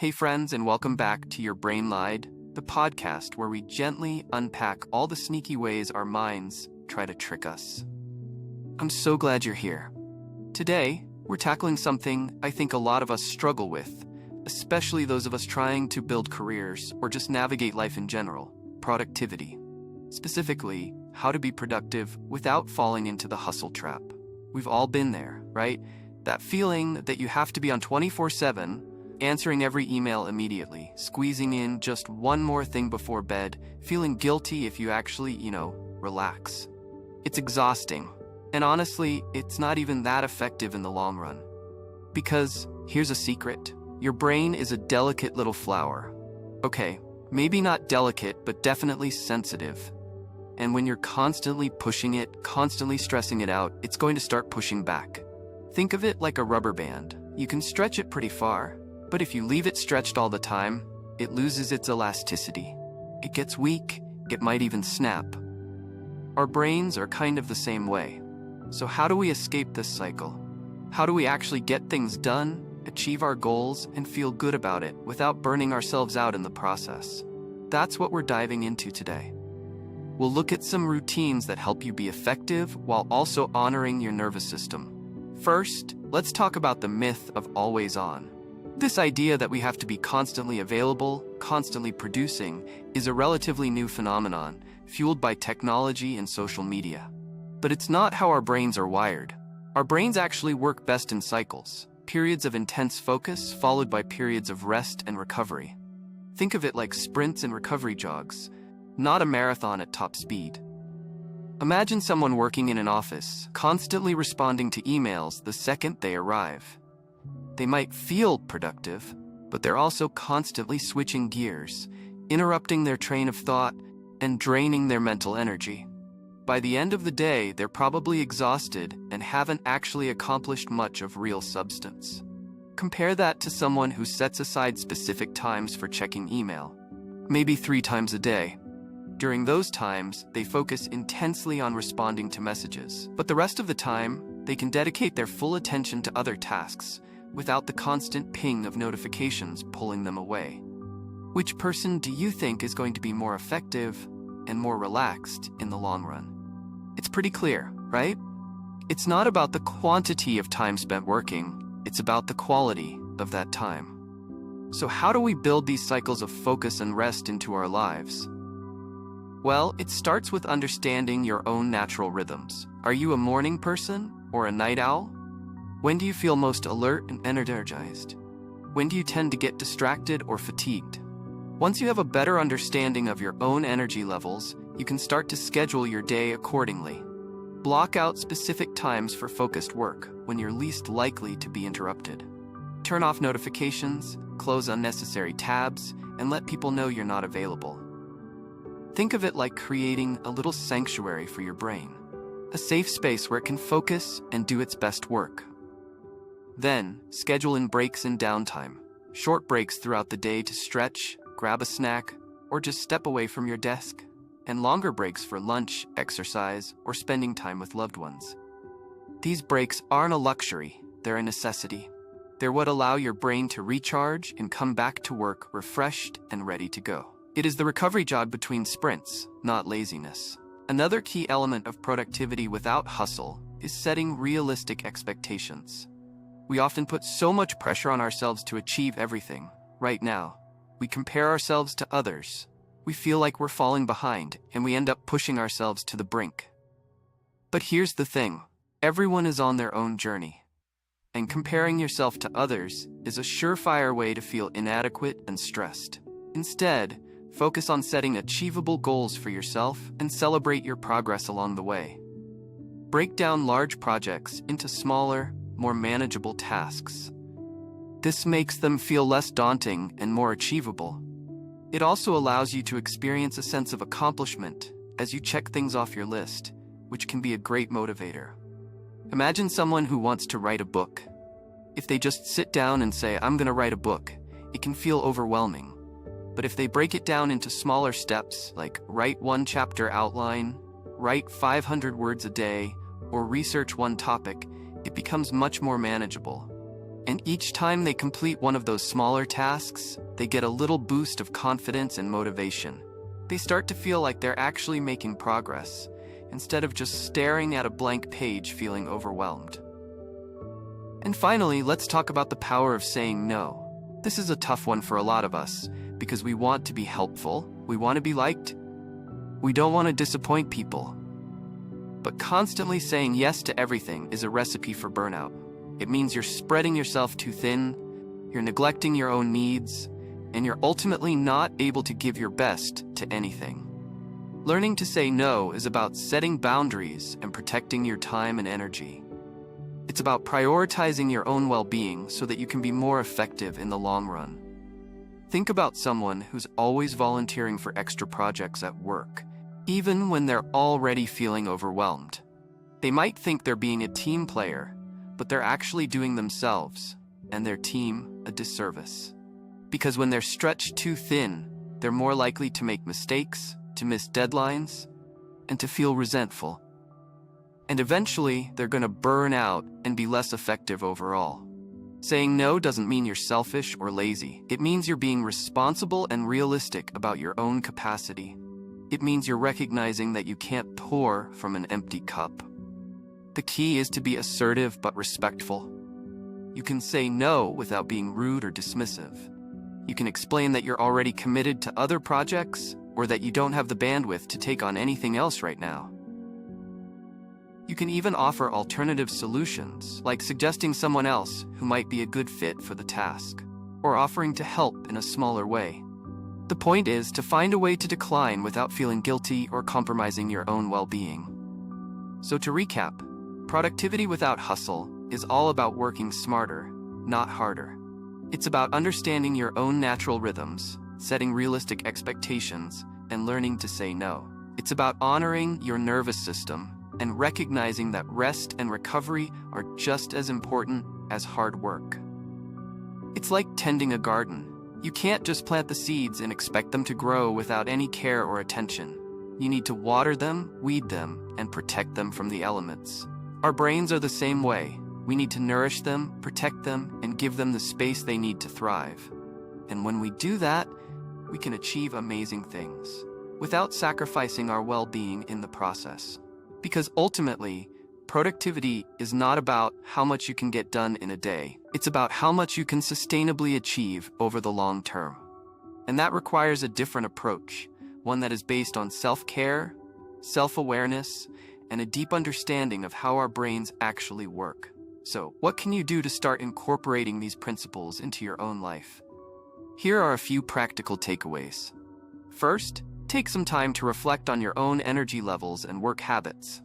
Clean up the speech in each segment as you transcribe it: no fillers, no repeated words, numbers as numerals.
Hey friends, and welcome back to Your Brain Lied, the podcast where we gently unpack all the sneaky ways our minds try to trick us. I'm so glad you're here. Today, we're tackling something I think a lot of us struggle with, especially those of us trying to build careers or just navigate life in general: productivity. Specifically, how to be productive without falling into the hustle trap. We've all been there, right? That feeling that you have to be on 24/7, answering every email immediately, squeezing in just one more thing before bed, feeling guilty if you actually, relax. It's exhausting. And honestly, it's not even that effective in the long run. Because here's a secret. Your brain is a delicate little flower. Okay, maybe not delicate, but definitely sensitive. And when you're constantly pushing it, constantly stressing it out, it's going to start pushing back. Think of it like a rubber band. You can stretch it pretty far, but if you leave it stretched all the time, it loses its elasticity. It gets weak, it might even snap. Our brains are kind of the same way. So how do we escape this cycle? How do we actually get things done, achieve our goals, and feel good about it without burning ourselves out in the process? That's what we're diving into today. We'll look at some routines that help you be effective while also honoring your nervous system. First, let's talk about the myth of always on. This idea that we have to be constantly available, constantly producing, is a relatively new phenomenon, fueled by technology and social media. But it's not how our brains are wired. Our brains actually work best in cycles, periods of intense focus followed by periods of rest and recovery. Think of it like sprints and recovery jogs, not a marathon at top speed. Imagine someone working in an office, constantly responding to emails the second they arrive. They might feel productive, but they're also constantly switching gears, interrupting their train of thought, and draining their mental energy. By the end of the day, they're probably exhausted and haven't actually accomplished much of real substance. Compare that to someone who sets aside specific times for checking email, maybe 3 times a day. During those times, they focus intensely on responding to messages, but the rest of the time, they can dedicate their full attention to other tasks without the constant ping of notifications pulling them away. Which person do you think is going to be more effective and more relaxed in the long run? It's pretty clear, right? It's not about the quantity of time spent working, it's about the quality of that time. So how do we build these cycles of focus and rest into our lives? Well, it starts with understanding your own natural rhythms. Are you a morning person or a night owl? When do you feel most alert and energized? When do you tend to get distracted or fatigued? Once you have a better understanding of your own energy levels, you can start to schedule your day accordingly. Block out specific times for focused work when you're least likely to be interrupted. Turn off notifications, close unnecessary tabs, and let people know you're not available. Think of it like creating a little sanctuary for your brain, a safe space where it can focus and do its best work. Then, schedule in breaks and downtime, short breaks throughout the day to stretch, grab a snack, or just step away from your desk, and longer breaks for lunch, exercise, or spending time with loved ones. These breaks aren't a luxury, they're a necessity. They're what allow your brain to recharge and come back to work refreshed and ready to go. It is the recovery jog between sprints, not laziness. Another key element of productivity without hustle is setting realistic expectations. We often put so much pressure on ourselves to achieve everything. Right now, we compare ourselves to others. We feel like we're falling behind, and we end up pushing ourselves to the brink. But here's the thing. Everyone is on their own journey. And comparing yourself to others is a surefire way to feel inadequate and stressed. Instead, focus on setting achievable goals for yourself and celebrate your progress along the way. Break down large projects into smaller, more manageable tasks. This makes them feel less daunting and more achievable. It also allows you to experience a sense of accomplishment as you check things off your list, which can be a great motivator. Imagine someone who wants to write a book. If they just sit down and say, "I'm going to write a book," it can feel overwhelming. But if they break it down into smaller steps, like write 1 chapter outline, write 500 words a day, or research one topic, it becomes much more manageable. And each time they complete one of those smaller tasks, they get a little boost of confidence and motivation. They start to feel like they're actually making progress, instead of just staring at a blank page feeling overwhelmed. And finally, let's talk about the power of saying no. This is a tough one for a lot of us, because we want to be helpful, we want to be liked, we don't want to disappoint people. But constantly saying yes to everything is a recipe for burnout. It means you're spreading yourself too thin, you're neglecting your own needs, and you're ultimately not able to give your best to anything. Learning to say no is about setting boundaries and protecting your time and energy. It's about prioritizing your own well-being so that you can be more effective in the long run. Think about someone who's always volunteering for extra projects at work, even when they're already feeling overwhelmed. They might think they're being a team player, but they're actually doing themselves and their team a disservice. Because when they're stretched too thin, they're more likely to make mistakes, to miss deadlines, and to feel resentful. And eventually, they're going to burn out and be less effective overall. Saying no doesn't mean you're selfish or lazy. It means you're being responsible and realistic about your own capacity. It means you're recognizing that you can't pour from an empty cup. The key is to be assertive but respectful. You can say no without being rude or dismissive. You can explain that you're already committed to other projects or that you don't have the bandwidth to take on anything else right now. You can even offer alternative solutions, like suggesting someone else who might be a good fit for the task, or offering to help in a smaller way. The point is to find a way to decline without feeling guilty or compromising your own well-being. So to recap, productivity without hustle is all about working smarter, not harder. It's about understanding your own natural rhythms, setting realistic expectations, and learning to say no. It's about honoring your nervous system and recognizing that rest and recovery are just as important as hard work. It's like tending a garden. You can't just plant the seeds and expect them to grow without any care or attention. You need to water them, weed them, and protect them from the elements. Our brains are the same way. We need to nourish them, protect them, and give them the space they need to thrive. And when we do that, we can achieve amazing things, without sacrificing our well-being in the process. Because ultimately, productivity is not about how much you can get done in a day. It's about how much you can sustainably achieve over the long term. And that requires a different approach, one that is based on self-care, self-awareness, and a deep understanding of how our brains actually work. So, what can you do to start incorporating these principles into your own life? Here are a few practical takeaways. First, take some time to reflect on your own energy levels and work habits.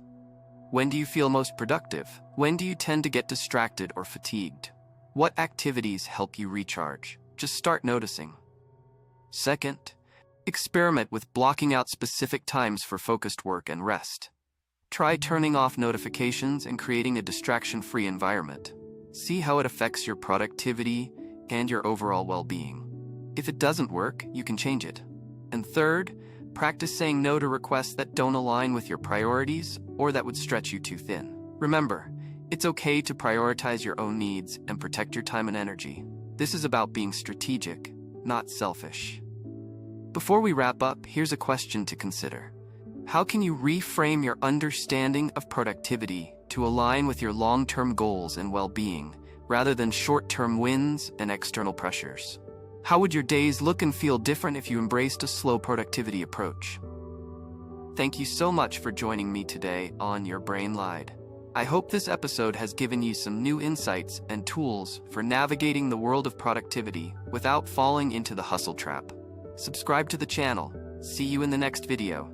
When do you feel most productive? When do you tend to get distracted or fatigued? What activities help you recharge? Just start noticing. Second, experiment with blocking out specific times for focused work and rest. Try turning off notifications and creating a distraction-free environment. See how it affects your productivity and your overall well-being. If it doesn't work, you can change it. And third, practice saying no to requests that don't align with your priorities or that would stretch you too thin. Remember, it's okay to prioritize your own needs and protect your time and energy. This is about being strategic, not selfish. Before we wrap up, here's a question to consider. How can you reframe your understanding of productivity to align with your long-term goals and well-being, rather than short-term wins and external pressures? How would your days look and feel different if you embraced a slow productivity approach? Thank you so much for joining me today on Your Brain Lied. I hope this episode has given you some new insights and tools for navigating the world of productivity without falling into the hustle trap. Subscribe to the channel. See you in the next video.